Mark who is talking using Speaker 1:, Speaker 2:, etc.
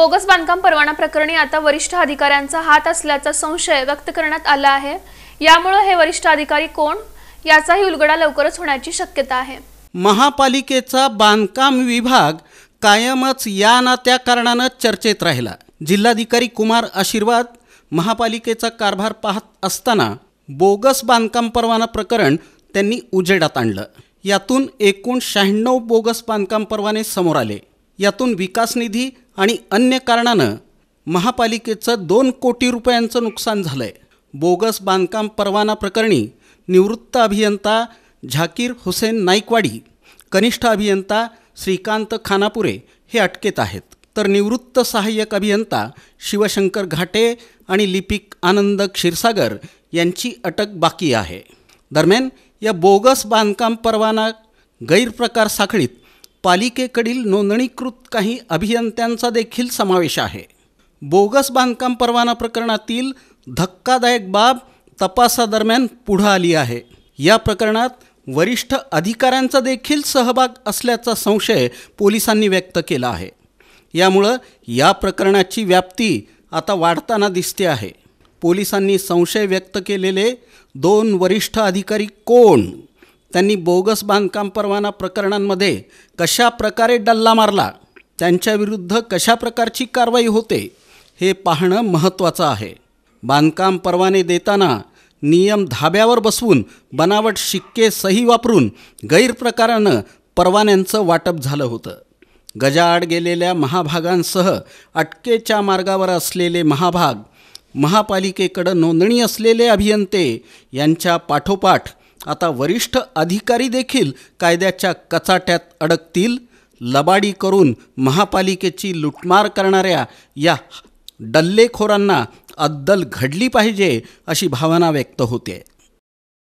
Speaker 1: Bogus बांधकाम परवाना प्रकरणी आता वरिष्ठ अधिकाऱ्यांचा हात असल्याचा संशय व्यक्त करण्यात आला आहे। यामुळे हे वरिष्ठ अधिकारी कोण याचाही उलगडा लवकरच होण्याची शक्यता आहे।
Speaker 2: महापालिकेचा बांधकाम विभाग कायमच या ना त्या कारणाने चर्चेत राहिला। जिल्हाधिकारी कुमार आशीर्वाद महापालिकेचा कारभार पाहत असताना बोगस बांधकाम परवाना प्रकरण त्यांनी उजेडात आणलं। यातून एकूण 96 बोगस बांधकाम परवाने समोर आले। यातून विकास निधी आणि अन्य कारणानं महापालिकेचं 2 कोटी रुपयांचं नुकसान झालंय। बोगस बांधकाम परवाना प्रकरणी निवृत्त अभियंता झाकीर हुसेन नाईकवाडी, कनिष्ठ अभियंता श्रीकांत खानापुरे हे अटकेत आहेत, तर निवृत्त सहाय्यक अभियंता शिवशंकर घाटे आणि लिपिक आनंद क्षीरसागर यांची अटक बाकी आहे। दरम्यान या बोगस बांधकाम परवाना गैरप्रकार साखळीत पालिकेकडील नोंदणीकृत काही अभियंत्यांचा देखील समावेश आहे। बोगस बांधकाम परवाना प्रकरणातील धक्कादायक बाब तपासादरम्यान पुढे आली आहे। या प्रकरणात वरिष्ठ अधिकाऱ्यांचा देखील सहभाग असल्याचा संशय पोलिसांनी व्यक्त केला आहे। यामुळे या प्रकरणाची व्याप्ती आता वाढताना दिसते आहे। पोलिसांनी संशय व्यक्त केलेले 2 वरिष्ठ अधिकारी कोण, त्यांनी बोगस बांधकाम परवाना प्रकरणांमध्ये कशा प्रकारे डल्ला मारला, त्यांच्याविरुद्ध कशा प्रकारची कारवाई होते हे पाहणं महत्त्वाचं आहे। बांधकाम परवाने देताना नियम धाब्यावर बसवून बनावट शिक्के सही वापरून गैरप्रकारानं परवान्यांचं वाटप झालं होतं। गजाआड गेलेल्या महाभागांसह अटकेच्या मार्गावर असलेले महाभाग, महापालिकेकडे नोंदणी असलेले अभियंते यांच्या पाठोपाठ आता वरिष्ठ अधिकारी देखील कायद्याच्या कचाट्यात अडकतील। लबाडी करून महापालिकेची लुटमार करणाऱ्या या डल्लेखोरांना अद्दल घडली पाहिजे अशी भावना व्यक्त होते।